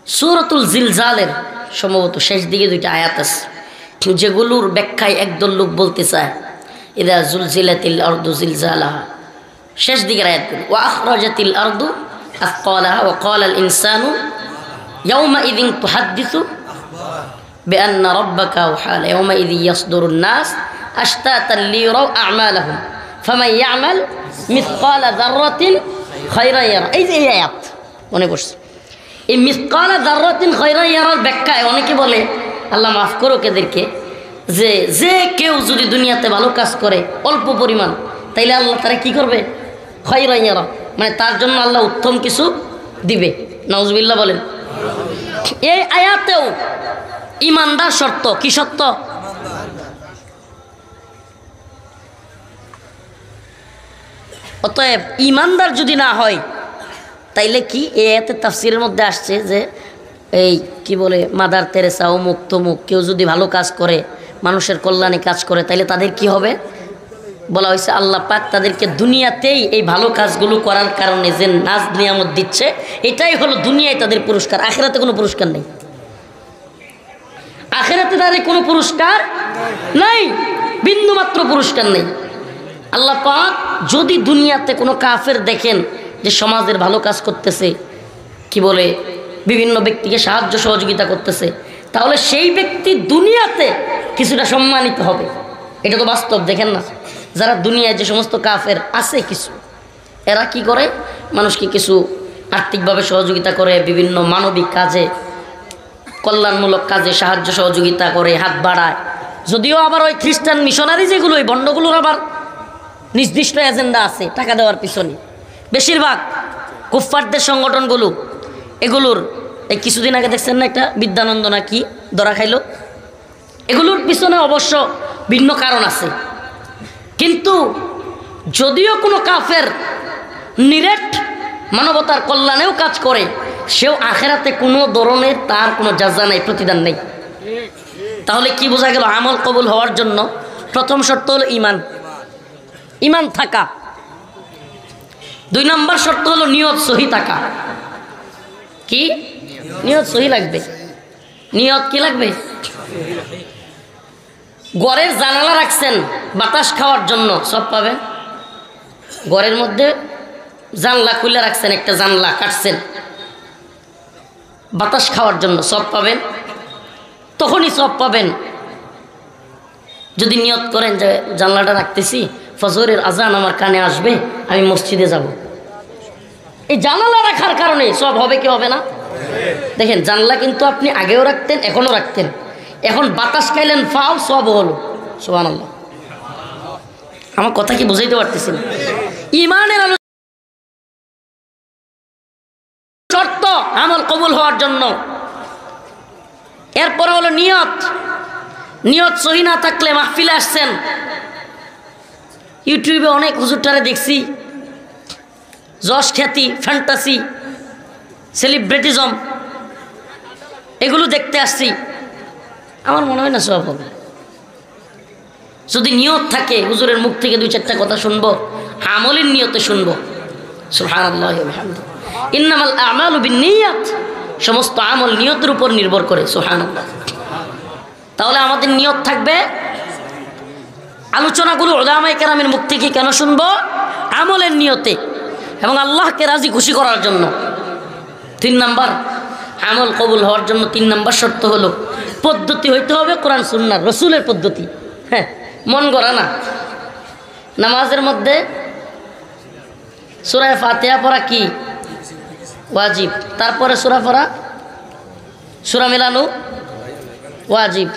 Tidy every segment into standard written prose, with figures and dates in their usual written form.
সূরাতুল জিলজালের সম্ভবত শেষ দিকে দুইটা আয়াত আছে যেগুলোর ব্যাখ্যায় একদল লোক বলতে চায় ইদা জুলজিলাতিল আরদু জিলজালাহা, শেষ দিকের আয়াতগুলো, ওয়া আখরাজাতিল আরদু আথকালাহা ওয়া ক্বালাল ইনসানু ইয়াওমাইযিন তুহাদ্দিসু বিআন্না রাব্বাকা ওয়াহালা ইয়াওমাইযিন ইয়াসদুরুন নাস আশতাতান লিয়ারাউ আ'মালাহুম ফামান ইয়া'মাল মিসকালা যাররাতিন খায়রান ইয়ারা। এই যে এই আয়াত মনে পড়ছে, এই মিসকালা যাররাতিন খায়রান ইয়ারার ব্যাখ্যায় অনেকে বলে, আল্লাহ মাফ করুক এদেরকে, যে যে কেউ যদি দুনিয়াতে ভালো কাজ করে অল্প পরিমাণ, তাইলে আল্লাহ তারা কি করবে? খায়রান ইয়ারা, মানে তার জন্য আল্লাহ উত্তম কিছু দিবে। নাউজুবিল্লাহ বলেন। এই আয়াতেও ইমানদার শর্ত, কি শর্ত? অতএব ইমানদার যদি না হয় তাইলে কি এই আয়াতের তাফসীরের মধ্যে আসছে যে এই কি বলে মাদার তেরেসা অমুক তমুক কেউ যদি ভালো কাজ করে, মানুষের কল্যাণে কাজ করে, তাইলে তাদের কি হবে? বলা হয়েছে আল্লাহ পাক তাদেরকে দুনিয়াতেই এই ভালো কাজগুলো করার কারণে যে নাজ নিয়ামত দিচ্ছে, এটাই হলো দুনিয়ায় তাদের পুরস্কার। আখিরাতে কোনো পুরস্কার নেই, আখিরাতে তাদের কোনো পুরস্কার নাই, বিন্দুমাত্র পুরস্কার নেই। আল্লাহ পাক যদি দুনিয়াতে কোনো কাফের দেখেন যে সমাজের ভালো কাজ করতেছে, কি বলে বিভিন্ন ব্যক্তিকে সাহায্য সহযোগিতা করতেছে, তাহলে সেই ব্যক্তি দুনিয়াতে কিছুটা সম্মানিত হবে। এটা তো বাস্তব, দেখেন না যারা দুনিয়ায় যে সমস্ত কাফের আছে কিছু, এরা কি করে? মানুষকে কিছু আর্থিকভাবে সহযোগিতা করে, বিভিন্ন মানবিক কাজে, কল্যাণমূলক কাজে সাহায্য সহযোগিতা করে, হাত বাড়ায়। যদিও আবার ওই খ্রিস্টান মিশনারি যেগুলো, ওই বন্ডগুলোর আবার নির্দিষ্ট এজেন্ডা আছে টাকা দেওয়ার পিছনে। বেশিরভাগ কুফফারদের সংগঠনগুলো, এগুলোর এই কিছুদিন আগে দেখছেন না একটা বিদ্যানন্দ না কি ধরা খাইল, এগুলোর পিছনে অবশ্য ভিন্ন কারণ আছে। কিন্তু যদিও কোনো কাফের নিরেট মানবতার কল্যাণেও কাজ করে, সেও আখেরাতে কোনো ধরনের তার কোনো জাযা নেই, প্রতিদান নেই। তাহলে কি বোঝা গেল? আমল কবুল হওয়ার জন্য প্রথম শর্ত হলো ইমান, ইমান থাকা। 2 নম্বর শর্ত হলো নিয়ত সহি থাকা। কি? নিয়ত সহি লাগবে। নিয়ত কি লাগবে? ঘরের জানালা রাখছেন বাতাস খাওয়ার জন্য, সব পাবেন। ঘরের মধ্যে জানলা খুলে রাখছেন, একটা জানলা কাটছেন বাতাস খাওয়ার জন্য, সব পাবেন। তখনই সব পাবেন যদি নিয়ত করেন যে জানলাটা রাখতেছি, ফজরের আজান আমার কানে আসবে, আমি মসজিদে যাব। এই জানালা রাখার কারণে সব হবে কি হবে না? দেখেন জানলা কিন্তু আপনি আগেও রাখতেন, এখনও রাখতেন, এখন বাতাস খাইলেন ফাও, সব হলো। সুবহানাল্লাহ। আমার কথা কি বুঝাইতে পারতেছি না? ইমানের আলো শর্ত আমল কবুল হওয়ার জন্য। এরপর হলো নিয়ত। নিয়ত সহি না থাকলে মাহফিলে আসছেন, ইউটিউবে অনেক হুজুরটারে দেখছি যশ খ্যাতি, ফ্যান্টাসি, সেলিব্রিটিজম, এগুলো দেখতে আসছি। আমার মনে হয় না সব হবে। যদি নিয়ত থাকে হুজুরের মুখ থেকে 2-4টা কথা শুনবো, আমলের নিয়তে শুনবো। সুবহানাল্লাহ ওয়া বিহামদিহি, ইন্নামাল আমালু বিন্নিয়াত, সমস্ত আমল নিয়তের উপর নির্ভর করে। সুবহানাল্লাহ। তাহলে আমাদের নিয়ত থাকবে। আলোচনাগুলো উলামায়ে কেরামের মুখ থেকে কেন শুনবো? আমলের নিয়তে এবং আল্লাহকে রাজি খুশি করার জন্য। 3 নাম্বার আমল কবুল হওয়ার জন্য 3 নাম্বার শর্ত হলো পদ্ধতি হইতে হবে কোরআন সুন্নাহর, রসুলের পদ্ধতি। হ্যাঁ, মন গড়া না। নামাজের মধ্যে সূরা ফাতিহা পড়া কি ওয়াজিব, তারপরে সূরা পড়া, সূরা মিলানো ওয়াজিব।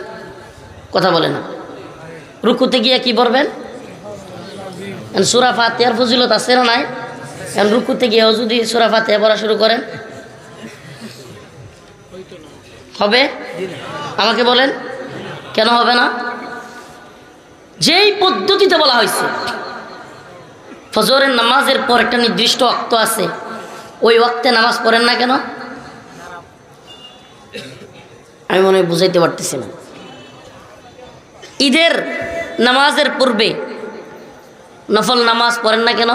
কথা বলে না। রুকুতে গিয়ে কি পড়বেন? সূরা ফাতিহার ফজিলত আছে না নাই? কারণ রুকুতে গিয়েও যদি সূরা ফাতিহা পড়া শুরু করেন হবে? আমাকে বলেন কেন হবে না? যেই পদ্ধতিতে বলা হয়েছে, ফজরের নামাজের পর একটা নির্দিষ্ট ওয়াক্ত আছে, ওই ওয়াক্তে নামাজ পড়েন না কেন? আমি মনে হয় বুঝাইতে পারতেছি না। ঈদের নামাজের পূর্বে নফল নামাজ পড়েন না কেন?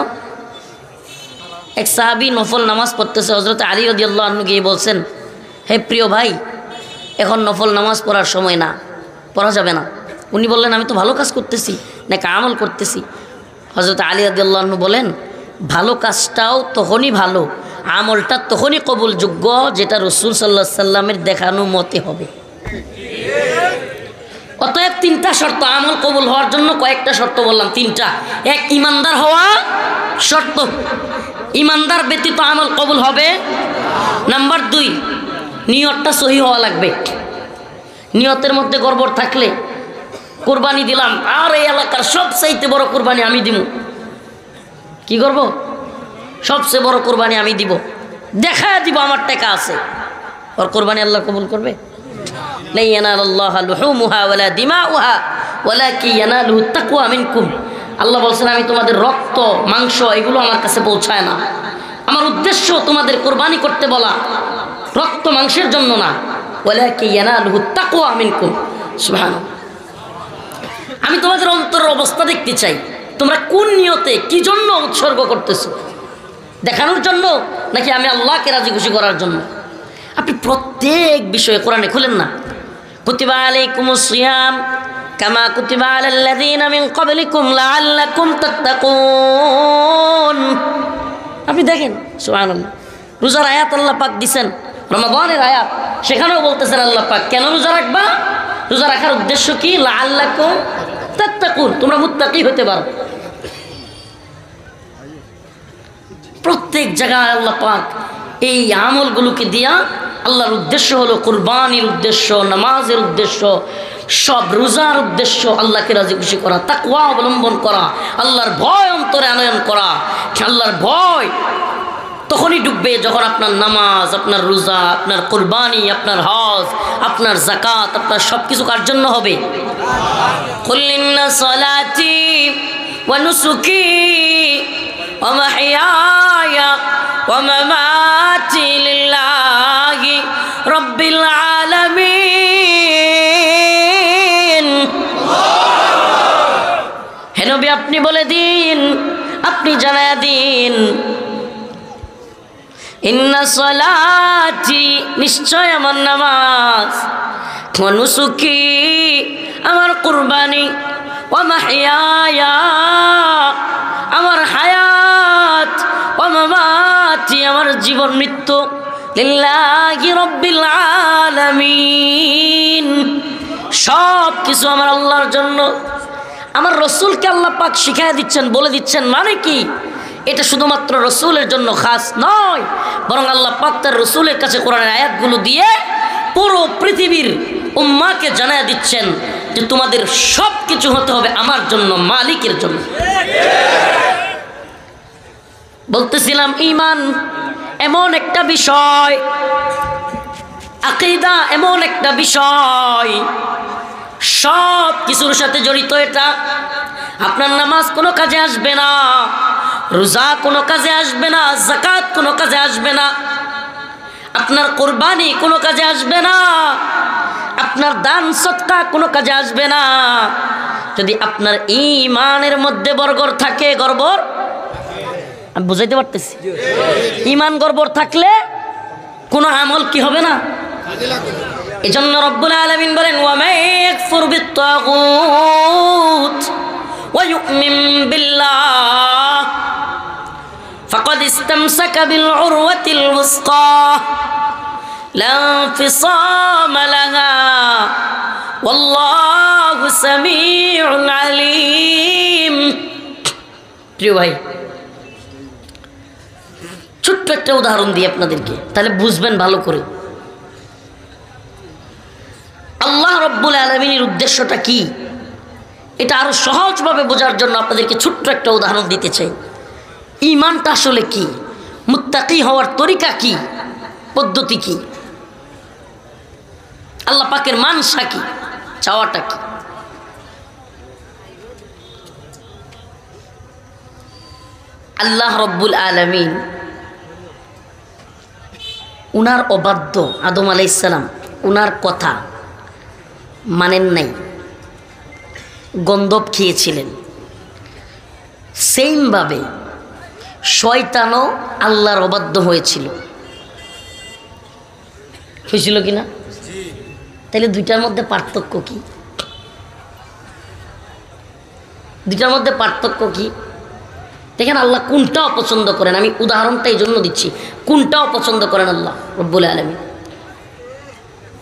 এক সাহাবী নফল নামাজ পড়তেছে, হযরত আলী রাদিয়াল্লাহু আনহু গিয়ে বলছেন, হে প্রিয় ভাই, এখন নফল নামাজ পড়ার সময় না, পড়া যাবে না। উনি বললেন আমি তো ভালো কাজ করতেছি, নাকি আমল করতেছি। হযরত আলী রাদিয়াল্লাহু আনহু বলেন ভালো কাজটাও তখনই ভালো, আমলটা তখনই কবুলযোগ্য যেটা রাসূল সাল্লাল্লাহু আলাইহি সাল্লামের দেখানো মতে হবে। অতএব তিনটা শর্ত, আমল কবুল হওয়ার জন্য কয়েকটা শর্ত বললাম, তিনটা। এক, ইমানদার হওয়া শর্ত, ইমানদার ব্যতীত আমল কবুল হবে। নাম্বার 2, নিয়তটা সহি হওয়া লাগবে। নিয়তের মধ্যে গড়বড় থাকলে কুরবানি দিলাম, আর এই এলাকার সবচাইতে বড় কুরবানি আমি দিব, কি করব? সবচেয়ে বড় কুরবানি আমি দিব, দেখায় দিব আমার টাকা আছে, ওর কুরবানি আল্লাহ কবুল করবে? লা ইয়ানালুল্লাহু লুহুমুহা ওয়ালা দিমাউহা ওয়ালাকিন ইয়ানালুহু তাকওয়া মিনকুম। আল্লাহ বলছেন আমি তোমাদের রক্ত মাংস এগুলো আমার কাছে পৌঁছায় না, আমার উদ্দেশ্য তোমাদের কুরবানি করতে বলা রক্ত মাংসের জন্য না, ওয়ালাকিন ইয়ানালুহু তাকওয়া মিনকুম। সুবহানাল্লাহ। আমি তোমাদের অন্তরের অবস্থা দেখতে চাই, তোমরা কোন নিয়তে কি জন্য উৎসর্গ করতেছো, দেখানোর জন্য নাকি আমি আল্লাহকে রাজি খুশি করার জন্য? আপনি প্রত্যেক বিষয়ে কোরআনে খুলেন না, কুতিবা আলাইকুমুস সিয়াম কামা কুতিবা আলাল্লাযীনা মিন ক্বাবলিকুম লাআল্লাকুম তাত্তাকুন। আপনি দেখেন সুবহানাল্লাহ, রোজার আয়াত আল্লাহ পাক দিবেন, রমাদানের আয়াত, সেখানেও বলতেছেন আল্লাহ পাক কেন রোজা রাখবা, রোজা রাখার উদ্দেশ্য কি? লাআল্লাকুম তাত্তাকুন, তোমরা মুত্তাকি হতে পারো। প্রত্যেক জায়গায় আল্লাহ পাক এই আমলগুলোকে দিয়া, আল্লাহর উদ্দেশ্য হলো কুরবানির উদ্দেশ্য, নামাজের উদ্দেশ্য, সব রোজার উদ্দেশ্য আল্লাহকে রাজি খুশি করা, তাকওয়া অবলম্বন করা, আল্লাহর ভয় অন্তরে আনয়ন করা। আল্লাহর ভয় তখনই ডুববে যখন আপনার নামাজ, আপনার রোজা, আপনার কুরবানি, আপনার হজ, আপনার যাকাত, আপনার সব কিছু কার জন্য হবে? কুল ইন্না সালাতি ওয়া নুসুকি ওয়া মাহইয়ায়া ওয়া মামাতি লিল্লাহি রাব্বিল আলামিন। হে নবী আপনি বলে দিন, আপনি জানায়া দিন, ইন্না সালাতি নিশ্চয় আমার নামাজ, ওয়া নুসুকি আমার কুরবানি, ওয়া মাহইয়ায়া আমার হায়াত, ওয়া মামাতি আমার জীবন মৃত্যু, লিল্লাহি রাব্বিল আলামিন সব কিছু আমার আল্লাহর জন্য। আমার রসুলকে আল্লাহ পাক শিখাইয়া দিচ্ছেন, বলে দিচ্ছেন, মানে কি এটা শুধুমাত্র রসুলের জন্য খাস নয়, বরং আল্লাহ পাক তার রসুলের কাছে কোরআনের আয়াতগুলো দিয়ে পুরো পৃথিবীর উম্মাহকে জানাইয়া দিচ্ছেন যে তোমাদের সব কিছু হতে হবে আমার জন্য, মালিকের জন্য। বলতেছিলাম ঈমান এমন একটা বিষয়, আকীদা এমন একটা বিষয়, সব কিছুর সাথে জড়িত এটা। আপনার নামাজ কোনো কাজে আসবে না, রোজা কোনো কাজে আসবে না, যাকাত কোনো কাজে আসবে না, আপনার কুরবানি কোনো কাজে আসবে না, আপনার দান সদকা কোনো কাজে আসবে না যদি আপনার ঈমানের মধ্যে গড়বড় থাকে। গড়বড় আমি বুঝাইতে পারতেছি? ঈমান গড়বড় থাকলে কোনো আমল কি হবে না, এজন্য রব্বুল আলামিন বলেন ওয়া মান ইয়াকফুর বিত-তাগুত ওয়া ইউমিন বিল্লাহ ফাকাদ ইসতামসাকা বিল উরওয়াতিল ওয়াসকা লা ইনফিসামা লাহা ওয়াল্লাহু সামিউন আলীম। প্রিয় ভাই, ছোট্ট একটা উদাহরণ দিই আপনাদেরকে, তাহলে বুঝবেন ভালো করে আল্লাহ রব্বুল আলামিনের উদ্দেশ্যটা কি। এটা আরো সহজভাবে বোঝার জন্য আপনাদেরকে ছোট্ট একটা উদাহরণ দিতে চাই। ঈমানটা আসলে কি, মুত্তাকি হওয়ার তরিকা কি, পদ্ধতি কি, আল্লাহ পাকের মানসা কি, চাওয়াটা কি। আল্লাহ রব্বুল আলামিন উনার অবাধ্য আদম আলাইহিস সালাম, উনার কথা মানেন নাই, গন্ধব খেয়েছিলেন। সেইমভাবে শয়তানও আল্লাহর অবাধ্য হয়েছিল। হয়েছিল কি না? তাহলে দুইটার মধ্যে পার্থক্য কি? দুইটার মধ্যে পার্থক্য কি? দেখেন আল্লাহ কোনটা অপছন্দ করেন, আমি উদাহরণটা এই জন্য দিচ্ছি, কোনটা অপছন্দ করেন আল্লাহ রব্বুল আলামিন।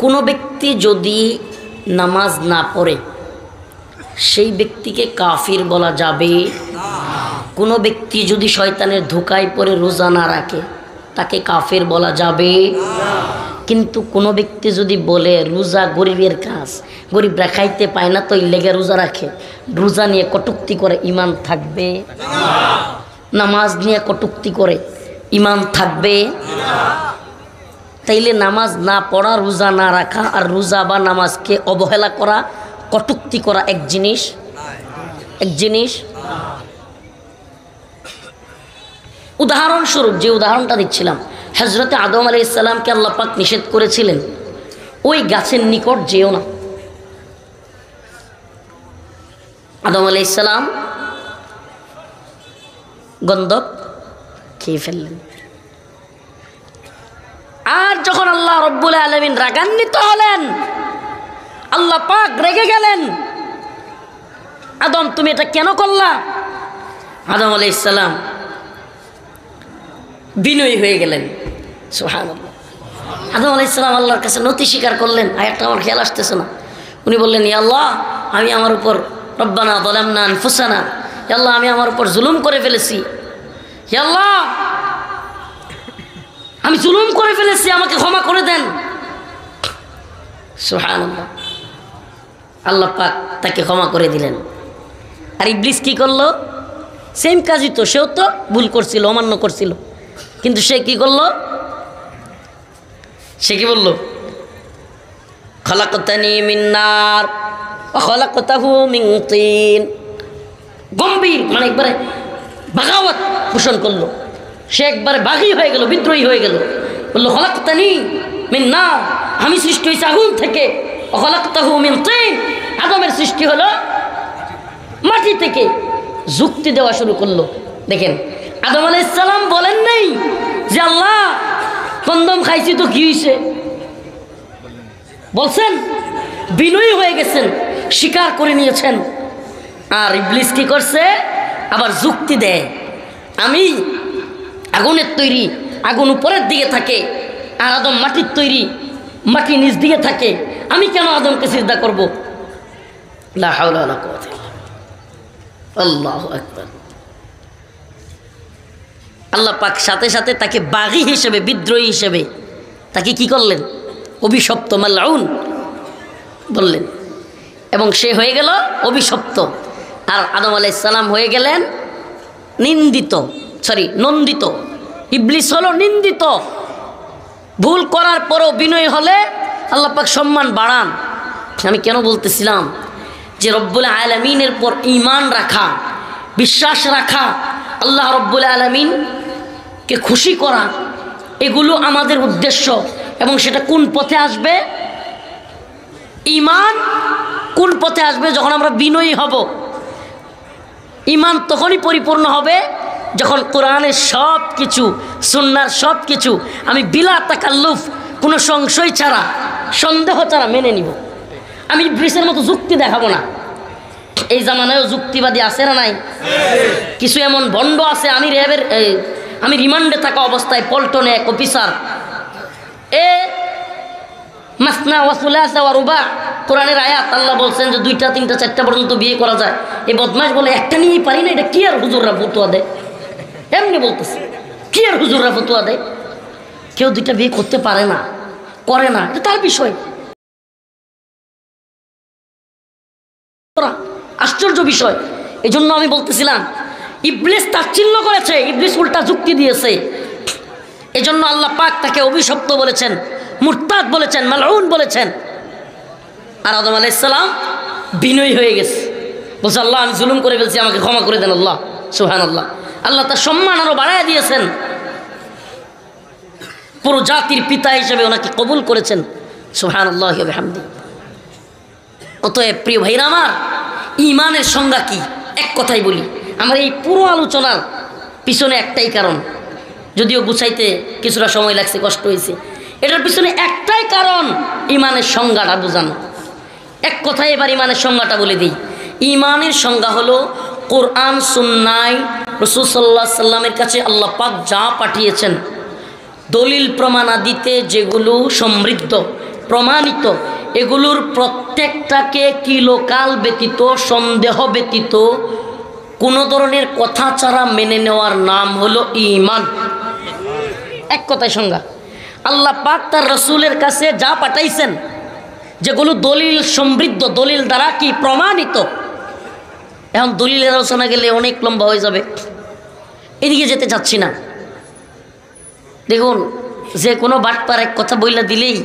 কোনো ব্যক্তি যদি নামাজ না পড়ে সেই ব্যক্তিকে কাফির বলা যাবে। কোনো ব্যক্তি যদি শয়তানের ধোঁকায় পড়ে রোজা না রাখে তাকে কাফির বলা যাবে। কিন্তু কোনো ব্যক্তি যদি বলে রোজা গরিবের কাজ, গরিবরা খাইতে পায় না তো লেগে রোজা রাখে, রোজা নিয়ে কটূক্তি করে, ইমান থাকবে? নামাজ নিয়ে কটূক্তি করে, ইমান থাকবে? তাইলে নামাজ না পড়া, রোজা না রাখা আর রোজা বা নামাজকে অবহেলা করা, কটূক্তি করা এক জিনিস? এক জিনিস? উদাহরণস্বরূপ যে উদাহরণটা দিচ্ছিলাম, হযরতে আদম আলাইহিস সালামকে আল্লাহ পাক নিষেধ করেছিলেন ওই গাছের নিকট যেও না। আদম আলাইহিস সালাম গন্ধক খেয়ে ফেললেন। আর যখন আল্লাহ রব্বুল আলামিন রাগান্বিত হলেন, আল্লাহ পাক রেগে গেলেন, আদম তুমি এটা কেন করলা? আদম আলাইহিস সালাম বিনয়ী হয়ে গেলেন। সুবহানাল্লাহ। আদম আলাইহিস সালাম আল্লাহর কাছে নতি স্বীকার করলেন। আয়াতটা আমার খেয়াল আসতেছে না। উনি বললেন, ইয়া আল্লাহ, আমি আমার উপর রব্বানা যালামনা আনফুসানা, ইয়া আল্লাহ আমি আমার উপর জুলুম করে ফেলেছি, ইয়া আল্লাহ আমি জুলুম করে ফেলেছি, আমাকে ক্ষমা করে দেন। সুবহানাল্লাহ। আল্লাহ পাক তাকে ক্ষমা করে দিলেন। আর ইবলিস কি করলো? সেম কাজই তো, সেও তো ভুল করছিল, অমান্য করছিল, কিন্তু সে কি করলো? সে কি বলল? খলাকতানি মিন নার ওয়া খলাকতাহু মিন তিন। গম্ভীর মানে একবারে বাগাওয়াত পোষণ করলো। সে একবারে বাগী হয়ে গেল, বিদ্রোহী হয়ে গেল। বললো খলাকতানি মিন নার, আমি সৃষ্টি হয়েছি আগুন থেকে, ওয়া খলাকতাহু মিন তিন, আদমের সৃষ্টি হলো মাটি থেকে। যুক্তি দেওয়া শুরু করলো। দেখেন আদম আলাইহিস সালাম বলেন নাই যে আল্লাহ কন্দম খাইছি তো কি হয়েছে, বলছেন? বিনয়ী হয়ে গেছেন, স্বীকার করে নিয়েছেন। আর ইবলিস কি করছে? আবার যুক্তি দেয়, আমি আগুনের তৈরি, আগুন উপরের দিকে থাকে, আর আদম মাটির তৈরি, মাটি নিচ দিকে থাকে, আমি কেন আদমকে সিজদা করব? লা হাওলা ওয়ালা কুওয়াতা ইল্লা বিল্লাহ। আল্লাহু আকবার। আল্লাহ পাক সাথে সাথে তাকে বাগী হিসেবে, বিদ্রোহী হিসেবে তাকে কি করলেন? অভিশপ্ত, মালউন বললেন, এবং সে হয়ে গেল অভিশপ্ত। আর আদম আলাইহিস সালাম হয়ে গেলেন নিন্দিত, নন্দিত। ইবলিস হলো নিন্দিত। ভুল করার পরও বিনয়ী হলে আল্লাহ পাক সম্মান বাড়ান। আমি কেন বলতেছিলাম যে রব্বুল আলামিনের পর ঈমান রাখা, বিশ্বাস রাখা, আল্লাহ রব্বুল আলামিনকে খুশি করা, এগুলো আমাদের উদ্দেশ্য। এবং সেটা কোন পথে আসবে? ঈমান কোন পথে আসবে? যখন আমরা বিনয়ী হব। ঈমান তখনই পরিপূর্ণ হবে যখন কোরআনের সব কিছু, সুন্নাহর সব কিছু আমি বিলা তাকাল্লুফ, কোনো সংশয় ছাড়া, সন্দেহ ছাড়া মেনে নিব। আমি ইবলিসের মতো যুক্তি দেখাবো না। এই জামানায়ও যুক্তিবাদী আছে না নাই? কিছু এমন ভণ্ড আছে। আমি রিমান্ডে থাকা অবস্থায় পল্টনে এক অফিসার, মাসনা ওয়া সুলাসা ওয়া রুবা, কোরআনের আয়াত, আল্লাহ বলছেন যে 2টা 3টা 4টা পর্যন্ত বিয়ে করা যায়। এই বদমাশ বলে একটা নিয়েই পারি না, এটা কি আর হুজুররা ফতোয়া দেয়? এমনি বলতেছে, কি আর হুজুররা ফতোয়া দেয়? কেউ 2টা বিয়ে করতে পারে না, করে না, এটা তার বিষয়। আশ্চর্য বিষয়। এই জন্য আমি বলতেছিলাম ইবলিস তাচ্ছিল্য করেছে, ইবলিস উল্টা যুক্তি দিয়েছে। এই জন্য আল্লাহ পাক তাকে অভিশপ্ত বলেছেন, মুরতাদ বলেছেন, মালউন বলেছেন। আর আদম আলাইহিস সালাম বিনয়ী হয়ে গেছে, বলছে আল্লাহ আমি জুলুম করে ফেলছি, আমাকে ক্ষমা করে দেন আল্লাহ। সুবহানাল্লাহ। আল্লাহ তার সম্মান আরো বাড়ায় দিয়েছেন, পুরো জাতির পিতা হিসেবে ওনাকে কবুল করেছেন। সুবহানাল্লাহি ওয়া বিহামদিহি। অতএব প্রিয় ভাইরা আমার, ঈমানের সংজ্ঞা কি? এক কথাই বলি, আমার এই পুরো আলোচনার পিছনে একটাই কারণ, যদিও গুছাইতে কিছুটা সময় লাগছে, কষ্ট হয়েছে। এটার পিছনে একটাই কারণ, ইমানের সংজ্ঞাটা বোঝানো। এক কথায় এবার ইমানের সংজ্ঞাটা বলে দিই। ইমানের সংজ্ঞা হলো কোরআন সুন্নাহ রাসূল সাল্লাল্লাহু আলাইহি সাল্লামের কাছে আল্লাহ পাক যা পাঠিয়েছেন, দলিল প্রমাণাদিতে যেগুলো সমৃদ্ধ প্রমাণিত, এগুলোর প্রত্যেকটাকে কিলোকাল ব্যতীত, সন্দেহ ব্যতীত, কোনো ধরনের কথা ছাড়া মেনে নেওয়ার নাম হলো ঈমান। এক কথায় সংজ্ঞা। আল্লাহ পাক তার রাসূলের কাছে যা পাঠাইছেন, যেগুলো দলিল সমৃদ্ধ, দলিল দ্বারা কি প্রমাণিত। এখন দলিলের আলোচনা গেলে অনেক লম্বা হয়ে যাবে, এদিকে যেতে চাচ্ছি না। দেখুন, যে কোনো বাটপার এক কথা বইলা দিলেই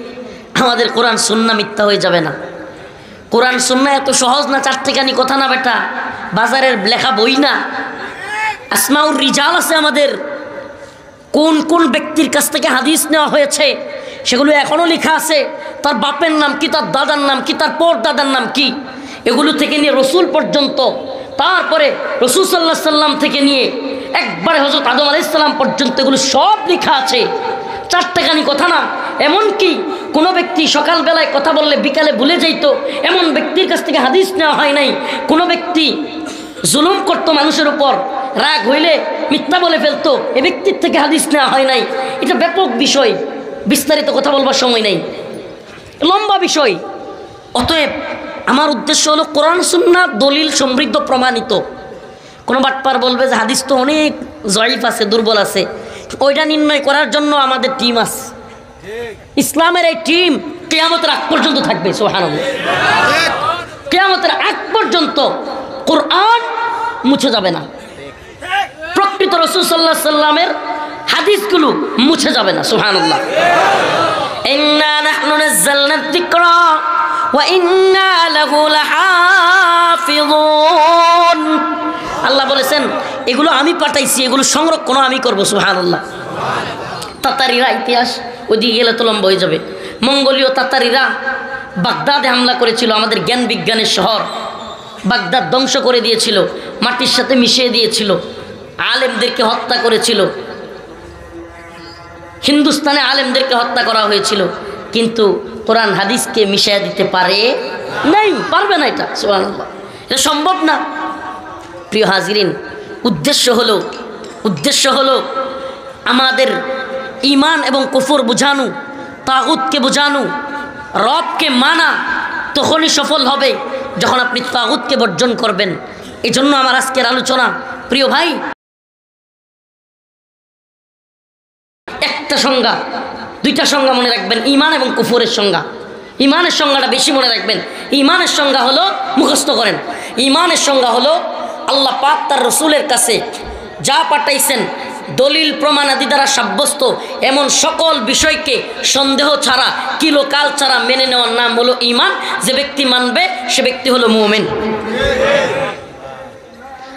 আমাদের কোরআন সুন্নাহ মিথ্যা হয়ে যাবে না। কোরআন সুন্নাহ এত সহজ না, চারটেখানি কথা না বেটা, বাজারের লেখা বই না। আসমাউর রিজাল আছে আমাদের, কোন কোন ব্যক্তির কাছ থেকে হাদিস নেওয়া হয়েছে সেগুলো এখনও লেখা আছে। তার বাপের নাম কি, তার দাদার নাম কি, তার পরদাদার নাম কি, এগুলো থেকে নিয়ে রসুল পর্যন্ত, তারপরে রসুল সাল্লাল্লাহু আলাইহি সাল্লাম থেকে নিয়ে একবারে হযরত আদম আলাইহিস সালাম পর্যন্ত এগুলো সব লেখা আছে। চারটেখানি কথা না। এমনকি কোনো ব্যক্তি সকালবেলায় কথা বললে বিকালে ভুলে যাইত, এমন ব্যক্তির কাছ থেকে হাদিস নেওয়া হয় নাই। কোনো ব্যক্তি জুলুম করতো মানুষের উপর, রাগ হইলে মিথ্যা বলে ফেলতো, এ ব্যক্তির থেকে হাদিস নেওয়া হয় নাই। এটা ব্যাপক বিষয়, বিস্তারিত কথা বলবার সময় নেই, লম্বা বিষয়। অতএব আমার উদ্দেশ্য হলো কোরআন সুন্নাহ দলিল সমৃদ্ধ প্রমাণিত। কোনো বাটপার বলবে যে হাদিস তো অনেক জয়ীফ আছে, দুর্বল আছে, ওইটা নির্ণয় করার জন্য আমাদের টিম আছে। ইসলামের এই টিম কিয়ামতের আগ পর্যন্ত থাকবে। সুবহানাল্লাহ। কিয়ামতের আগ পর্যন্ত কোরআন মুছে যাবে না, প্রকৃত রাসূল সাল্লাল্লাহু আলাইহি সাল্লামের হাদিসগুলো মুছে যাবে না। সুবহানাল্লাহ। ইন্না নাহনু নাযালনা যিকরা ওয়া ইন্না লাহু লাহাফিযুন। আল্লাহ বলেছেন এগুলো আমি পাঠাইছি, এগুলো সংরক্ষণ আমি করব। সুবহানাল্লাহ। তাতারিরা ইতিহাস ওইদিকে গেলে তো লম্বা হয়ে যাবে। মঙ্গোলীয় তাতারিরা বাগদাদে হামলা করেছিল, আমাদের জ্ঞান বিজ্ঞানের শহর। বাগদাদ ধ্বংস করে দিয়েছিল, মাটির সাথে মিশিয়ে দিয়েছিল, আলেমদেরকে হত্যা করেছিল, হিন্দুস্তানে আলেমদেরকে হত্যা করা হয়েছিল। কিন্তু কোরআন হাদিসকে মিশিয়ে দিতে পারে নাই, পারবে না। এটা সুবহানাল্লাহ, এটা সম্ভব না। প্রিয় হাজিরিন, উদ্দেশ্য হলো আমাদের ঈমান এবং কুফর বুঝানো, তাগুতকে বুঝানো, রবকে মানা তখনই সফল হবে যখন আপনি তাগুতকে বর্জন করবেন। এই জন্য আমার আজকের আলোচনা, প্রিয় ভাই, একটা সংজ্ঞা, দুইটা সংজ্ঞা মনে রাখবেন, ঈমান এবং কুফরের সংজ্ঞা। ঈমানের সংজ্ঞাটা বেশি মনে রাখবেন। ঈমানের সংজ্ঞা হলো, মুখস্থ করেন, ঈমানের সংজ্ঞা হলো আল্লাহ পাক তার রসুলের কাছে যা পাঠাইছেন দলিল প্রমাণাদি দ্বারা সাব্যস্ত এমন সকল বিষয়কে সন্দেহ ছাড়া, কিলোকাল ছাড়া মেনে নেওয়ার নাম হলো ঈমান। যে ব্যক্তি মানবে সে ব্যক্তি হলো মুমিন।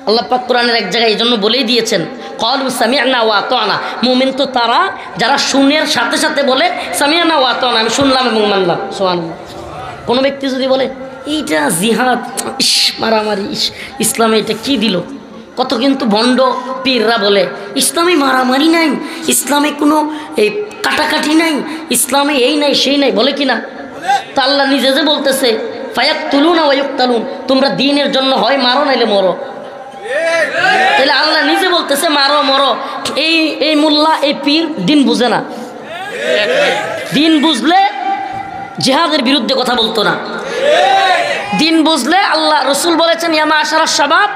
আল্লাহ পাক কোরআনের এক জায়গায় এই জন্য বলেই দিয়েছেন, ক্বালু সামি'না ওয়া আতা'না। মুমিন তো তারা যারা শুনের সাথে সাথে বলে সামি'না ওয়া আতা'না, আমি শুনলাম এবং মানলাম। সুবহানাল্লাহ। কোনো ব্যক্তি যদি বলে এইটা জিহাদ, ইস মারামারি, ইসলামে এটা কি দিল, কত কিন্তু ভণ্ড পীররা বলে ইসলামে মারামারি নাই, ইসলামে কোনো এই কাটাকাটি নাই, ইসলামে এই নাই সেই নাই, বলে কি না? তা আল্লাহ নিজে যে বলতেছে ফায়াকতুলুনা ওয়া ইউকতালুন, তোমরা দ্বীনের জন্য হয় মারো নাইলে মরো। তাহলে আল্লাহ নিজে বলতেছে মারো মরো। এই মোল্লা, এই পীর দিন বুঝে না। দিন বুঝলে জিহাদের বিরুদ্ধে কথা বলতো না। দিন বুঝলে আল্লাহ রসুল বলেছেন ইয়া মা'শারাশ শাবাব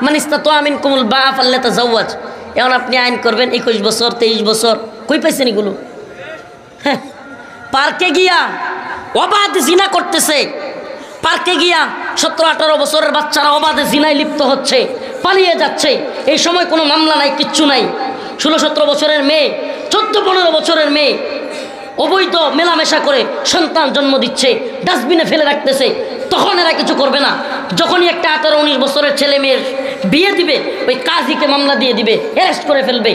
মান ইসতাতা'a মিনকুমুল বা'a ফালইয়াতাযাওয়াজ। এখন আপনি আইন করবেন 21 বছর 23 বছর, কই পাইছেন এগুলো? হ্যাঁ, পার্কে গিয়া অবাধে জিনা করতেছে, পার্কে গিয়া 17-18 বছরের বাচ্চারা অবাধে জিনায় লিপ্ত হচ্ছে, পালিয়ে যাচ্ছে। এই সময় কোনো মামলা নাই, কিচ্ছু নাই। 16-17 বছরের মেয়ে, 14-15 বছরের মেয়ে অবৈধ মেলামেশা করে সন্তান জন্ম দিচ্ছে, ডাস্টবিনে ফেলে রাখতেছে। তখন এরা কিছু করবে না। যখনই একটা 18-19 বছরের ছেলে মেয়ের বিয়ে দিবে, ওই কাজীকে মামলা দিয়ে দিবে, অ্যারেস্ট করে ফেলবে।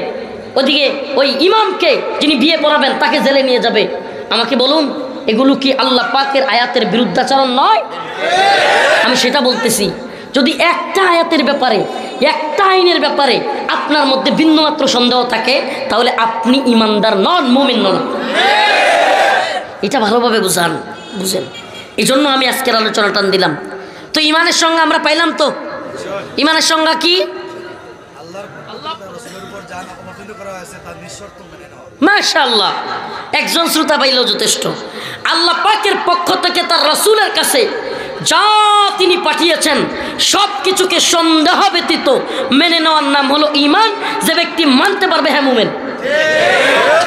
ওদিকে ওই ইমামকে যিনি বিয়ে পড়াবেন তাকে জেলে নিয়ে যাবে। আমাকে বলুন, এগুলো কি আল্লাহ পাকের আয়াতের বিরুদ্ধাচরণ নয়? আমি সেটা বলতেছি। যদি একটা আয়াতের ব্যাপারে, একটা আইনের ব্যাপারে আপনার মধ্যে বিন্দুমাত্র সন্দেহ থাকে, তাহলে আপনি ইমানদার নন, মুমিন নন। এটা ভালোভাবে বুঝেন। এই জন্য আমি আজকের আলোচনা টান দিলাম। তো ইমানের সংজ্ঞা আমরা পাইলাম তো। ইমানের সংজ্ঞা কি? মাশাআল্লাহ, একজন শ্রোতা পাইলেও যথেষ্ট। আল্লাহ পাকের পক্ষ থেকে তার রাসূলের কাছে যা তিনি পাঠিয়েছেন সব কিছুকে সন্দেহ ব্যতীত মেনে নেওয়ার নাম হলো ঈমান। যে ব্যক্তি মানতে পারবে হ্যাঁ মুমিন।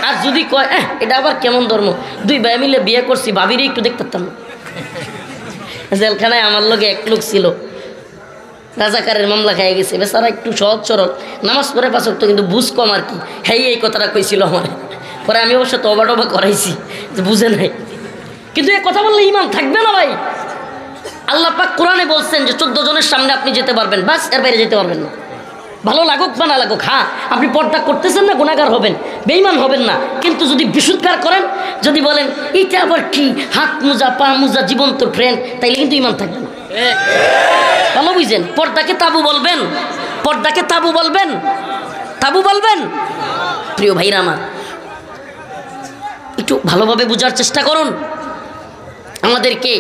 আর যদি কয় এটা আবার কেমন ধর্ম, দুই ভাই মিলে বিয়ে করছি, ভাবিরে একটু দেখতাম না। জেলখানায় আমার লোকে এক লোক ছিল, রাজাকারের মামলা খাইয়ে গেছে, বেচারা একটু সহজ সরল, নামাজ পড়ে পাঁচ ওয়াক্ত, কিন্তু বুঝ কম আর কি। হ্যাঁ এই কথাটা কইছিল আমার। পরে আমি অবশ্য তবা টবা করাইছি যে বুঝে নাই, কিন্তু এই কথা বললে ঈমান থাকবে না ভাই। আল্লাহ পাক কোরআনে বলছেন যে 14 জনের সামনে আপনি যেতে পারবেন, বাস, এর বাইরে যেতে পারবেন না। ভালো লাগুক বা না লাগুক, হ্যাঁ আপনি পর্দা করতেছেন না, গুনাহগার হবেন, বেঈমান হবেন না। কিন্তু যদি বিশুদ্ধকার করেন, যদি বলেন এটা আবার কি, হাত মোজা পা মোজা জীবন্ত ট্রেন, তাইলে কিন্তু ঈমান থাকবে না। ভালো বুঝেন, পর্দাকে তাবু বলবেন, পর্দাকে তাবু বলবেন, তাবু বলবেন। প্রিয় ভাইরা আমার, একটু ভালোভাবে বোঝার চেষ্টা করুন। আমাদেরকে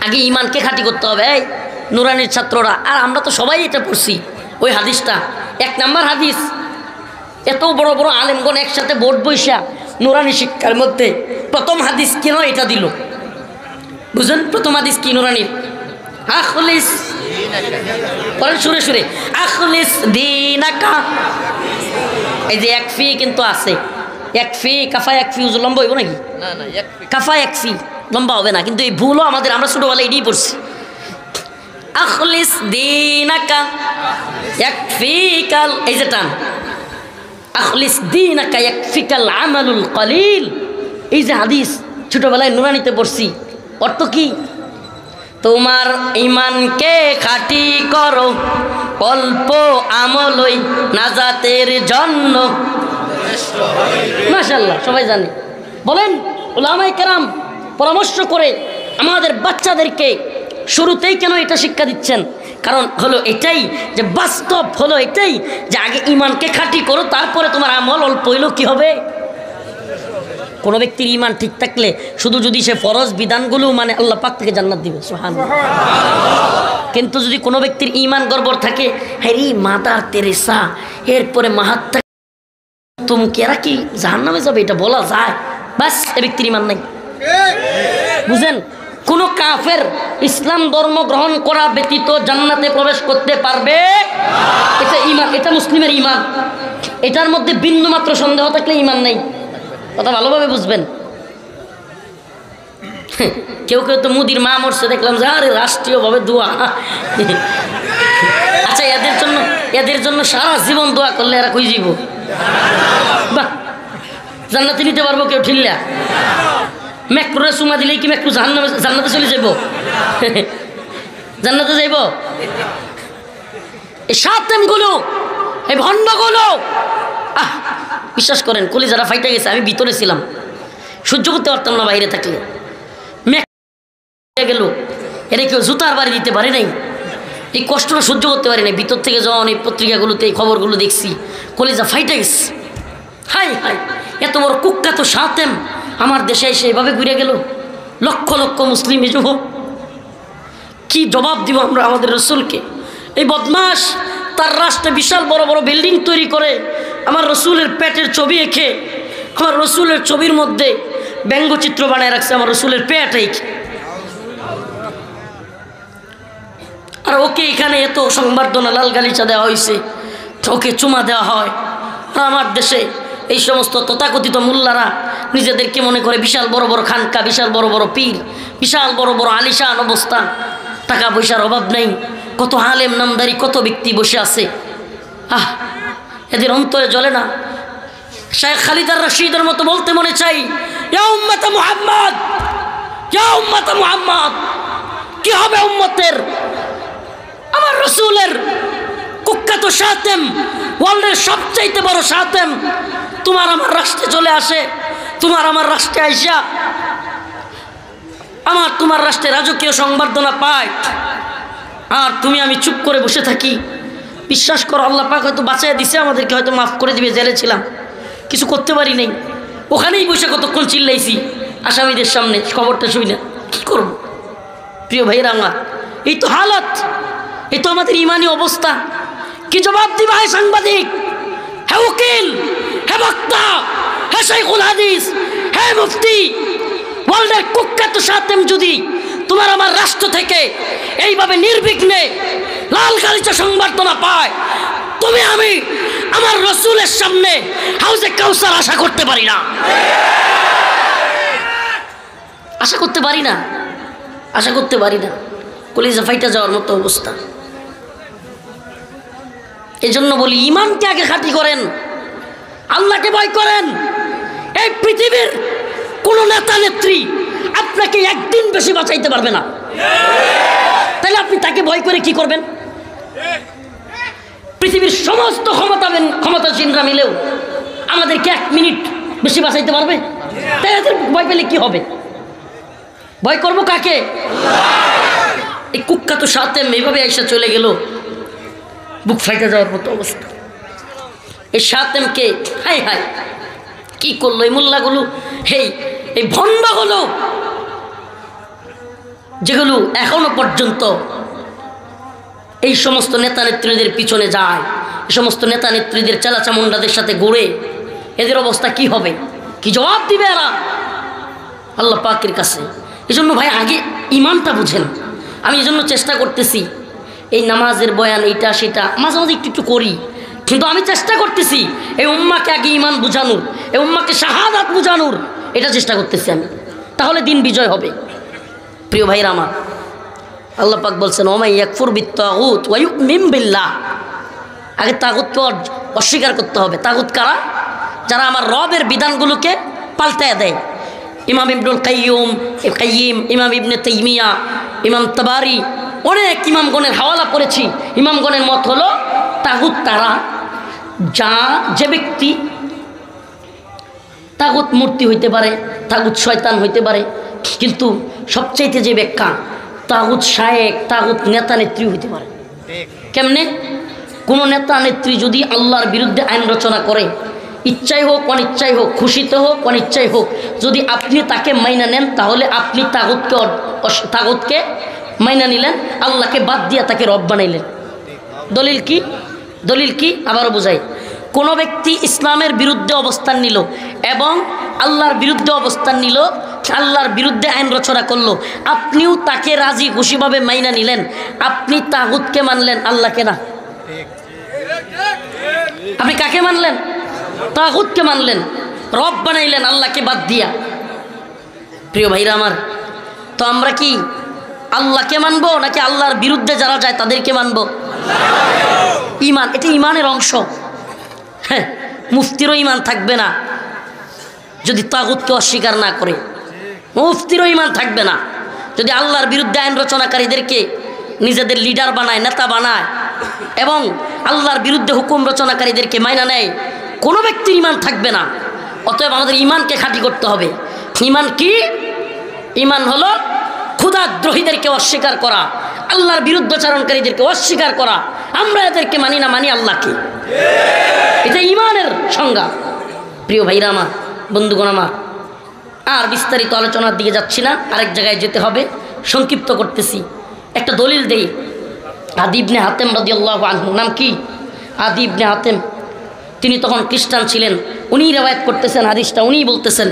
আগে ঈমানকে খাঁটি করতে হবে। এই নুরানির ছাত্ররা, আর আমরা তো সবাই এটা পড়ছি, ওই হাদিসটা 1 নাম্বার হাদিস। এত বড় বড় আলেমগণ একসাথে বোর্ড বৈশা নুরানি শিক্ষার মধ্যে প্রথম হাদিস কেন এটা দিল বুঝেন? প্রথম হাদিস কি নুরানির? আখলিস, পরেন সুরে সুরে, আখলিস দীনাকা। এই যে একফি কিন্তু আছে, একফি কাফা একফি উজু লম্বা হইব নাকি? না না, কাফা একফি লম্বা হবে না, কিন্তু এই ভুলও আমাদের, আমরা ছোটবেলায় এটাই পড়ছি। আখলিস দীনাকা ইয়াকফিকাল, এই যে টান, আখলিস দীনাকা ইয়াকফিকাল আমালুল কলিল। এই যে হাদিস ছোটবেলায় নুরানিতে পড়ছি, অর্থ কি? তোমার ঈমানকে খাঁটি করো, অল্প আমলই নাজাতের জন্য। মাশাআল্লাহ, সবাই জানে। বলেন উলামায়ে কেরাম পরামর্শ করে আমাদের বাচ্চাদেরকে শুরুতেই কেন এটা শিক্ষা দিচ্ছেন? কারণ হলো এটাই যে বাস্তব হলো এটাই যে আগে ঈমানকে খাঁটি করো, তারপরে তোমার আমল অল্প হইলেও কি হবে। কোনো ব্যক্তির ঈমান ঠিক থাকলে শুধু যদি সে ফরজ বিধানগুলো মানে আল্লাহ পাক থেকে জান্নাত দিবে, সুবহানাল্লাহ। কিন্তু যদি কোনো ব্যক্তির ঈমান গড়বড় থাকে, হ্যারি মাদার তেরেসা, এরপরে মাহাত্মা তুমুকি, এরা কি জাহান্নামে যাবে এটা বলা যায়? বাস, এ ব্যক্তির ঈমান নাই। বুঝেন, কোন কাফের ইসলাম ধর্ম গ্রহণ করা ব্যতীত জান্নাতে প্রবেশ করতে পারবে? এটা ঈমান, এটা মুসলিমের ঈমান। এটার মধ্যে বিন্দু মাত্র সন্দেহ থাকলে ঈমান নেই। কথা ভালোভাবে বুঝবেন। কেউ কেউ তো মুদির মা মরছে দেখলাম যে আরে রাষ্ট্রীয়ভাবে দোয়া। আচ্ছা, এদের জন্য সারা জীবন দোয়া করলে এরা কই যাইব? বাহ, জান্নাতে নিতে পারবো কেউ ঠিল্লা? মেক্রোরে চুমা দিলেই কি মেক্রো জান্নাতে চলে যাইব? জান্নাতে যাইব? এই শাতেমগুলো, এই ভণ্ডগুলো, বিশ্বাস করেন কলিজারা ফাইটে গেছে। আমি ভিতরে ছিলাম, সহ্য করতে পারতাম না বাইরে থাকলে। গেল এরা কেউ জুতার বাড়ি দিতে পারে নাই, এই কষ্টটা সহ্য করতে পারি নাই। ভিতর থেকে যখন এই পত্রিকাগুলোতে এই খবরগুলো দেখছি, কলিজা ফাইটে গেছে। হাই হাই, এত বড় কুখ্যাত শাতেম আমার দেশে এসে এভাবে ঘুরে গেল। লক্ষ লক্ষ মুসলিম যুবক, কি জবাব দিব আমরা আমাদের রসুলকে? এই বদমাস তার রাষ্ট্রে বিশাল বড় বড় বিল্ডিং তৈরি করে আমার রসুলের পেটের ছবি এঁকে, আমার রসুলের ছবির মধ্যে ব্যঙ্গচিত্র বানায় রাখছে আমার রসুলের পেটেই। আর ওকে এখানে এত সংবর্ধনা লাল গালিচা দেওয়া হয়েছে, ওকে চুমা দেওয়া হয়। আর আমার দেশে এই সমস্ত তথাকথিত মোল্লারা নিজেদেরকে মনে করে বিশাল বড় বড় খানকা, বিশাল বড় বড় পীর, বিশাল বড় বড় আলিশান অবস্থান, টাকা পয়সার অভাব নেই। কত আলেম নামদারি কত ব্যক্তি বসে আছে, এদের অন্তরে জ্বলে না। শায়েখ খালিদ আর রশিদের মতো বলতে মনে চাই, ইয়া উম্মতে মুহাম্মদ, ইয়া উম্মতে মুহাম্মদ। কি হবে উম্মতের? আমার রসুলের কুখ্যাত শাতেম, ওয়ার্ল্ডের সবচাইতে বড় শাতেম তোমার আমার রাষ্ট্রে চলে আসে, তোমার আমার রাষ্ট্রে আইসা আমার তোমার রাষ্ট্রে রাজকীয় সংবর্ধনা পায়, আর তুমি আমি চুপ করে বসে থাকি। বিশ্বাস করো, আল্লাহ পাক হয়তো বাঁচাইয়া দিছে আমাদেরকে, হয়তো মাফ করে দিবে। জেলে ছিলাম, কিছু করতে পারি নাই, ওখানেই বসে কতক্ষণ চিল্লাইছি, আসামিদের সামনে খবরটা শুই না, কী করব? প্রিয় ভাইরা আমার, এই তো হালত, এই তো আমাদের ইমানি অবস্থা। কি জবাব দিবা হে সাংবাদিক, হে উকিল, হে বক্তা, হে শাইখুল হাদিস, হে মুফতি, ওয়ার্ল্ডের কুখ্যাত সাতেম যদি তোমার আমার রাষ্ট্র থেকে এইভাবে নির্বিঘ্নে লাল গালিচা সংবর্ধনা পায়, তুমি আমি আমার রসুলের সামনে হাউজে কাউসার আশা করতে পারি না, আশা করতে পারি না, আশা করতে পারি না। কলিজা ফাইটা যাওয়ার মতো অবস্থা। এই জন্য বলি, ইমানকে আগে খাঁটি করেন, আল্লাহকে ভয় করেন। এই পৃথিবীর কোন নেতা নেত্রী আপনাকে একদিন বেশি বাঁচাইতে পারবে না, তাহলে আপনি তাকে ভয় করে কি করবেন? পৃথিবীর সমস্ত ক্ষমতাসীনরা মিলেও আমাদেরকে 1 মিনিট বেশি বাঁচাইতে পারবে? তাই এদের ভয় পেলে কি হবে? ভয় করবো কাকে? এই কুখ্যাত সাতেম এইভাবে এসে চলে গেল, বুক ফাইটা যাওয়ার মতো অবস্থা। এই সাতেমকে হাই হাই কি করলো এই মোল্লাগুলো, এই ভণ্ডগুলো, যেগুলো এখনো পর্যন্ত এই সমস্ত নেতা নেত্রীদের পিছনে যায়, এই সমস্ত নেতা নেত্রীদের চালাচামুন্ডাদের সাথে ঘুরে, এদের অবস্থা কি হবে? কি জবাব দিবে এরা আল্লাহ পাকের কাছে? এই জন্য ভাই আগে ইমানটা বুঝেন। আমি এই জন্য চেষ্টা করতেছি, এই নামাজের বয়ান এইটা সেটা মাঝে মাঝে একটু করি, কিন্তু আমি চেষ্টা করতেছি এই উম্মাকে আগে ইমান বুঝানোর, এই উম্মাকে শাহাদাত বুঝানোর, এটা চেষ্টা করতেছি আমি, তাহলে দিন বিজয় হবে। প্রিয় ভাইরা আমার, আল্লাহ পাক বলছেন ওমাই ইয়াকফুর বিত্তাগুত ওয়া ইউমিন বিল্লাহ। আগে তাগুতকে অস্বীকার করতে হবে। তাগুত কারা? যারা আমার রবের বিধানগুলোকে পাল্টায় দেয়। ইমাম ইবনুল কাইয়িম, ইমাম ইবনে তাইমিয়া, ইমাম তাবারি, অনেক ইমামগণের হাওয়ালা পড়েছি। ইমামগণের মত হলো তাগুত তারা যে ব্যক্তি, তাগুত মূর্তি হইতে পারে, তাগুত শয়তান হইতে পারে, কিন্তু সবচাইতে যে ব্যাখ্যা তাগুত শায়েক, তাগুত নেতা নেত্রী হইতে পারে। কেমনে? কোনো নেতা নেত্রী যদি আল্লাহর বিরুদ্ধে আইন রচনা করে, ইচ্ছাই হোক অনিচ্ছাই হোক, খুশিতে হোক অনিচ্ছাই হোক, যদি আপনি তাকে মাইনা নেন, তাহলে আপনি তাগুতকে মাইনা নিলেন, আল্লাহকে বাদ দিয়া তাকে রব বানাইলেন। দলিল কি? দলিল কি? আবারও বোঝাই। কোনো ব্যক্তি ইসলামের বিরুদ্ধে অবস্থান নিল এবং আল্লাহর বিরুদ্ধে অবস্থান নিল, আল্লাহর বিরুদ্ধে আইন রচনা করলো, আপনিও তাকে রাজি খুশিভাবে মাইনা নিলেন, আপনি তাগুতকে মানলেন, আল্লাহকে না। আপনি কাকে মানলেন? তাগুতকে মানলেন, রব বানাইলেন আল্লাহকে বাদ দিয়া। প্রিয় ভাইরা আমার, তো আমরা কি আল্লাহকে মানবো নাকি আল্লাহর বিরুদ্ধে যারা যায় তাদেরকে মানবো? ইমান, এটা ইমানের অংশ। হ্যাঁ, মুফতিরও ইমান থাকবে না যদি তাগুতকে অস্বীকার না করে, মুফতিরও ইমান থাকবে না যদি আল্লাহর বিরুদ্ধে আইন রচনাকারীদেরকে নিজেদের লিডার বানায়, নেতা বানায় এবং আল্লাহর বিরুদ্ধে হুকুম রচনাকারীদেরকে মাইনা নেয়, কোনো ব্যক্তির ইমান থাকবে না। অতএব আমাদের ইমানকে খাঁটি করতে হবে। ইমান কি? ইমান হলো ক্ষুধাদ্রোহীদেরকে অস্বীকার করা, আল্লাহর বিরুদ্ধাচরণকারীদেরকে অস্বীকার করা। আমরা এদেরকে মানি না, মানি আল্লাহকে। এটা ইমানের সংজ্ঞা। প্রিয় ভাইরা আমার, বন্ধুগণ আমার, আর বিস্তারিত আলোচনার দিকে যাচ্ছি না, আরেক জায়গায় যেতে হবে, সংক্ষিপ্ত করতেছি। একটা দলিল দেই। আদি ইবনে হাতেম রাদিয়াল্লাহু আনহু, নাম কি? আদি ইবনে হাতেম। তিনি তখন খ্রিস্টান ছিলেন। উনিই রেওয়ায়াত করতেছেন হাদিসটা, উনিই বলতেছেন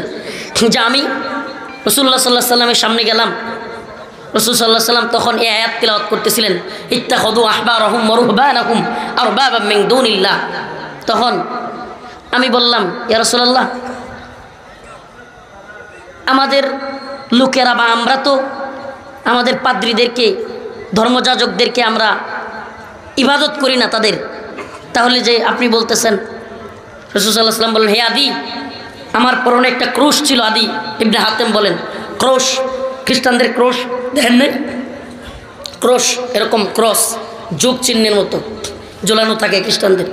যে আমি রাসূলুল্লাহ সাল্লাল্লাহু আলাইহি ওয়াসাল্লামের সামনে গেলাম। রাসূল সাল্লাল্লাহু আলাইহি ওয়াসাল্লাম তখন এই আয়াত তিলাওয়াত করতেছিলেন, ইত্তাখাযু আহবারাহুম ওয়া রুহবানাহুম আরবাবাম মিন দুনিল্লাহ। তখন আমি বললাম, ইয়া রাসূলুল্লাহ, আমাদের লোকেরা বা আমরা তো আমাদের পাদ্রীদেরকে, ধর্মযাজকদেরকে আমরা ইবাদত করি না তাদের, তাহলে যে আপনি বলতেছেন? রাসূল সাল্লাল্লাহু আলাইহি ওয়াসাল্লাম বললেন, হে আদি, আমার পরনে একটা ক্রুশ ছিল। আদি ইবনে হাতেম বলেন, ক্রুশ, খ্রিস্টানদের ক্রুশ দেখেন না? ক্রুশ এরকম ক্রস যোগ চিহ্নের মতো ঝোলানো থাকে খ্রিস্টানদের।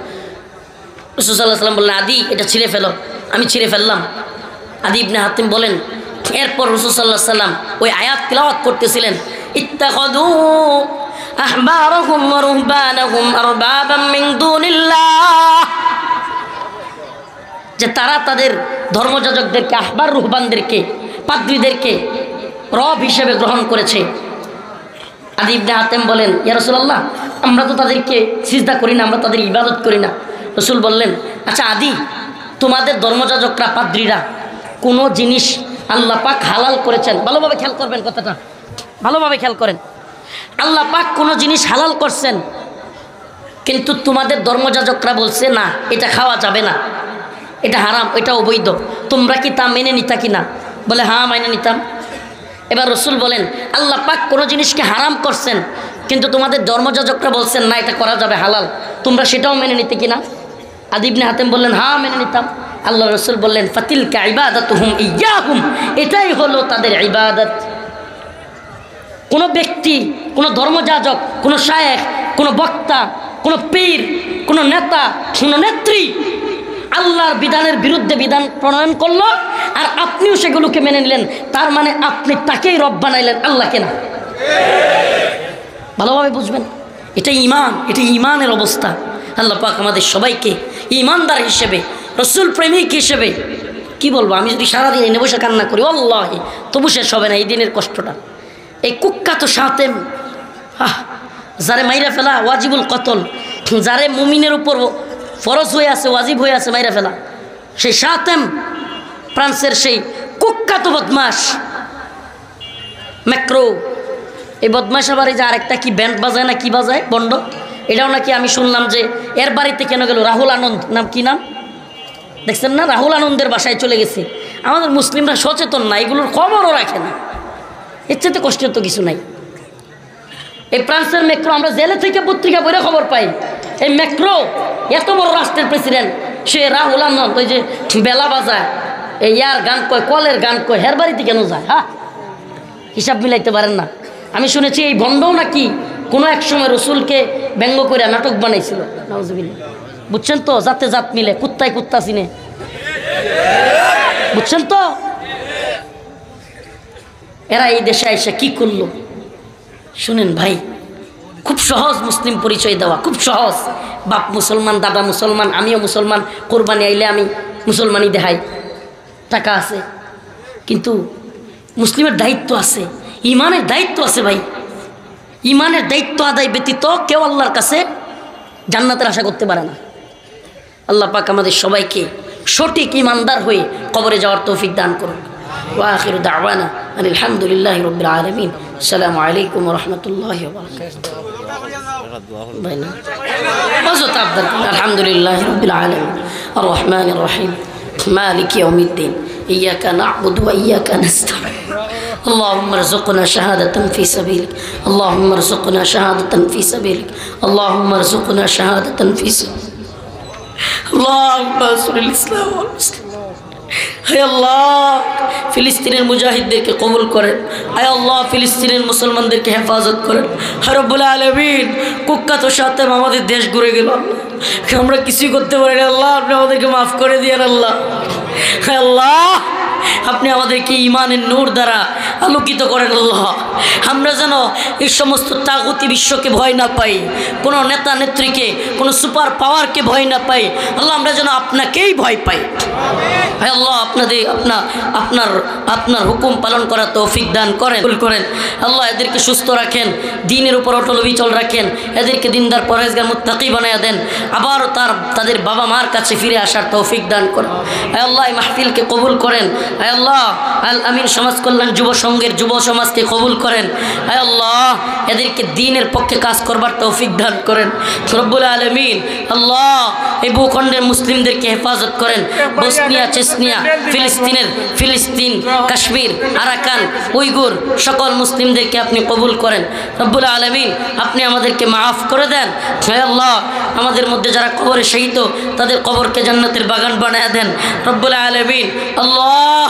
রাসূল সাল্লাল্লাহু আলাইহি ওয়াসাল্লাম বললেন, আদি এটা ছিঁড়ে ফেলো। আমি ছিঁড়ে ফেললাম। আদি ইবনে হাতেম বলেন, এরপর রাসূল সাল্লাল্লাহু আলাইহি ওয়াসাল্লাম ওই আয়াত তিলাওয়াত করতেছিলেন, ইত্তাখাযু আহবারাহুম ওয়া রুহবানাহুম আরবাবাম মিন দুনিল্লাহ, যে তারা তাদের ধর্মযাজকদেরকে, আহবার রুহবানদেরকে পাদ্রীদেরকে রব হিসেবে গ্রহণ করেছে। আদি ইবনে হাতেম বলেন, ইয়া রাসূলুল্লাহ, আমরা তো তাদেরকে সিজদা করি না, আমরা তাদের ইবাদত করি না। রসুল বললেন, আচ্ছা আদি, তোমাদের ধর্মযাজকরা পাদ্রীরা কোনো জিনিস আল্লাহ পাক হালাল করেছেন, ভালোভাবে খেয়াল করবেন কথাটা, ভালোভাবে খেয়াল করেন। আল্লাহ পাক কোনো জিনিস হালাল করছেন, কিন্তু তোমাদের ধর্মযাজকরা বলছে না, এটা খাওয়া যাবে না, এটা হারাম, এটা অবৈধ, তোমরা কি তা মেনে নিতা কি না? বলে হ্যাঁ, মেনে নিতাম। এবার রসুল বলেন, আল্লাহ পাক কোনো জিনিসকে হারাম করছেন, কিন্তু তোমাদের ধর্মযাজকরা বলছেন না, এটা করা যাবে, হালাল, তোমরা সেটাও মেনে নিতে কিনা? আদি ইবনে হাতেম বললেন, হ্যাঁ মেনে নিতাম। আল্লাহ রসুল বললেন, ফাতিলকা ইবাদাতুহুম ইয়্যাহুম, এটাই হলো তাদের ইবাদত। কোনো ব্যক্তি, কোনো ধর্মযাজক, কোনো শায়েখ, কোনো বক্তা, কোনো পীর, কোনো নেতা, কোনো নেত্রী আল্লাহর বিধানের বিরুদ্ধে বিধান প্রণয়ন করলো আর আপনিও সেগুলোকে মেনে নিলেন, তার মানে আপনি তাকেই রব বানাইলেন, আল্লাহকে না। ভালোভাবে বুঝবেন, এটা ঈমান, এটা ঈমানের অবস্থা। আল্লাহ পাক আমাদের সবাইকে ঈমানদার হিসেবে, রসুল প্রেমিক হিসেবে, কি বলবো, আমি যদি সারাদিন এনে বসে কান্না করি আল্লাহি, তবু শেষ হবে না এই দিনের কষ্টটা। এই কুখ্যাত শাতেম, যারে মাইরা ফেলা ওয়াজিবুল কতল, যারে মুমিনের উপর ফরজ হয়ে আছে, ওয়াজিব হয়ে আছে মাইরা ফেলা, সেই শাতেম ফ্রান্সের সেই কুখ্যাত বদমাস ম্যাক্রো। এই বদমাস আবার এই যে আরেকটা কি ব্যান্ড বাজায় না, কি বাজায় বন্ড, এটাও নাকি আমি শুনলাম যে এর বাড়িতে কেন গেল, রাহুল আনন্দ নাম, কি নাম দেখছেন না, রাহুল আনন্দের বাসায় চলে গেছে। আমাদের মুসলিমরা সচেতন না, এগুলোর খবরও রাখে না, এর চেয়ে কষ্টের তো কিছু নাই। এই ফ্রান্সের ম্যাক্রো, আমরা জেলে থেকে পত্রিকা পড়ে খবর পাই, এই ম্যাক্রো এত বড় রাষ্ট্রের প্রেসিডেন্ট, সে রাহুল আনন্দ ওই যে বেলা বাজায়, এই ইয়ার গান কয়, কলের গান কয়, হের বাড়িতে কেন যায়? হ্যাঁ, হিসাব মিলাইতে পারেন না। আমি শুনেছি এই ভণ্ডও নাকি কোনো এক সময় রসুলকে ব্যঙ্গ করে নাটক বানাইছিল, নাউজুবিল্লাহ। বুঝছেন তো, জাতে জাত মিলে, কুত্তায় কুত্তা চিনে, বুঝছেন তো। এরা এই দেশে এসে কি করলো শুনেন ভাই, খুব সহজ মুসলিম পরিচয় দেওয়া, খুব সহজ। বাপ মুসলমান, দাদা মুসলমান, আমিও মুসলমান, কোরবানি আইলে আমি মুসলমানই দেখাই, টাকা আছে, কিন্তু মুসলিমের দায়িত্ব আছে, ইমানের দায়িত্ব আছে ভাই। ইমানের দায়িত্ব আদায় ব্যতীত কেউ আল্লাহর কাছে জান্নাতের আশা করতে পারে না। আল্লাহ পাক আমাদের সবাইকে সঠিক ইমানদার হয়ে কবরে যাওয়ার তৌফিক দান করুন। ওয়া আখিরু দাওয়ানা আলহামদুলিল্লাহি রাব্বিল আলামিন। আসসালামু আলাইকুম ওয়া রাহমাতুল্লাহি ওয়া বারাকাতুহু। আলহামদুলিল্লাহি রাব্বিল আলামিন আর রহমানির রহিম মালিকি ইয়াউমিদ্দিন ইয়্যাকা না'বুদু ওয়া ইয়্যাকা নাস্তাঈন। اللهم ارزقنا شهادة في سبيلك، اللهم ارزقنا شهادة في سبيلك، اللهم ارزقنا شهادة في سبيلك، اللهم انصر الإسلام والمسلمين। হে আল্লাহ, ফিলিস্তিনের মুজাহিদদেরকে কবুল করেন। হে আল্লাহ, ফিলিস্তিনের মুসলমানদেরকে হেফাজত করেন। হে রব্বুল আলামিন, কুখ্যাত শাতেম আমাদের দেশ ঘুরে গেল, আমরা কিছুই করতে পারি না। আল্লাহ, আপনি আমাদেরকে মাফ করে দিয়েন। আল্লাহ, হে আল্লাহ, আপনি আমাদেরকে ইমানের নূর দ্বারা আলোকিত করেন। আল্লাহ, আমরা যেন এই সমস্ত তাগুতি বিশ্বকে ভয় না পাই, কোনো নেতা নেত্রীকে, কোনো সুপার পাওয়ারকে ভয় না পাই। আল্লাহ, আমরা যেন আপনাকেই ভয় পাই। হে আল্লাহ, আপনার হুকুম পালন করার তৌফিক দান করেন। আল্লাহ, এদেরকে সুস্থ রাখেন, দ্বীনের উপর অটল অবিচল রাখেন, এদেরকে দিনদার পরহেজগার মুত্তাকি বানায়া দেন, আবারও তাদের বাবা মার কাছে ফিরে আসার তৌফিক দান করেন। হে আল্লাহ, এই মাহফিলকে কবুল করেন। হে আল্লাহ, আল আমিন সমাজ কল্যাণ যুব সংঘের যুব সমাজকে কবুল করেন। হে আল্লাহ, এদেরকে দ্বীনের পক্ষে কাজ করবার তৌফিক দান করেন রব্বুল আলামিন। আল্লাহ, এই ভূখণ্ডের মুসলিমদেরকে হেফাজত করেন। বসনিয়া, চেচনিয়া, ফিলিস্তিন, কাশ্মীর, আরাকান, উইগুর সকল মুসলিমদেরকে আপনি কবুল করেন রব্বুল আলামিন। আপনি আমাদেরকে মাফ করে দেন। হে আল্লাহ, আমাদের মধ্যে যারা কবরে শহীদ, তাদের কবরকে জান্নাতের বাগান বানায় দেন রব্বুল আলামিন। আল্লাহ,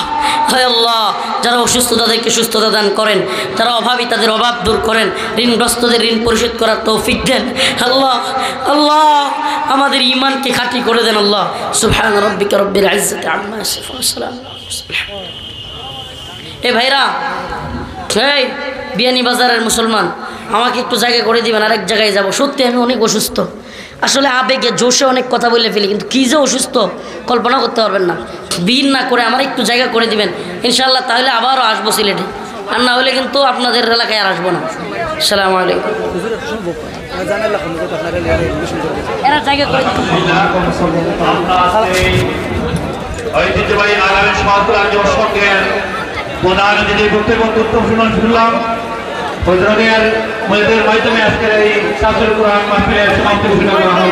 হে আল্লাহ, যারা অসুস্থ তাদেরকে সুস্থতা দান করেন, যারা অভাবী তাদের অভাব দূর করেন, ঋণগ্রস্তদের ঋণ পরিশোধ করার তৌফিক দেন। আল্লাহ, আল্লাহ, আমাদের ঈমানকে খাঁটি করে দেন। আল্লাহ, সুবহান রাব্বিকা রব্বিল ইজ্জাতি আম্মা ইয়াসিফুন ওয়া সালামুন আলাল মুরসালিন। এ ভাইরা, এই বিয়ানীবাজারের মুসলমান, আমাকে একটু জায়গা করে দিবেন, আরেক জায়গায় যাব। সত্যি আমি অনেক অসুস্থ, আসলে আবেগে জোশে অনেক কথা বলে ফেলি, কিন্তু কী যে অসুস্থ কল্পনা করতে পারবেন না। বিল না করে আমার একটু জায়গা করে দিবেন ইনশাআল্লাহ, তাহলে আবারও আসবো সিলেটে, আর না হলে কিন্তু আপনাদের এলাকায় আর আসবো না। আসসালামু আলাইকুম। এরা জায়গা করে ঐতিহ্যবাহী আলামের সমাজের দর্শকের প্রধান অতিথি বক্তব্য শুনলাম। মসজিদের মাধ্যমে আজকের এই শাসুর কোরআন মাহফিলের সমাপ্তি ঘোষণা করা হল।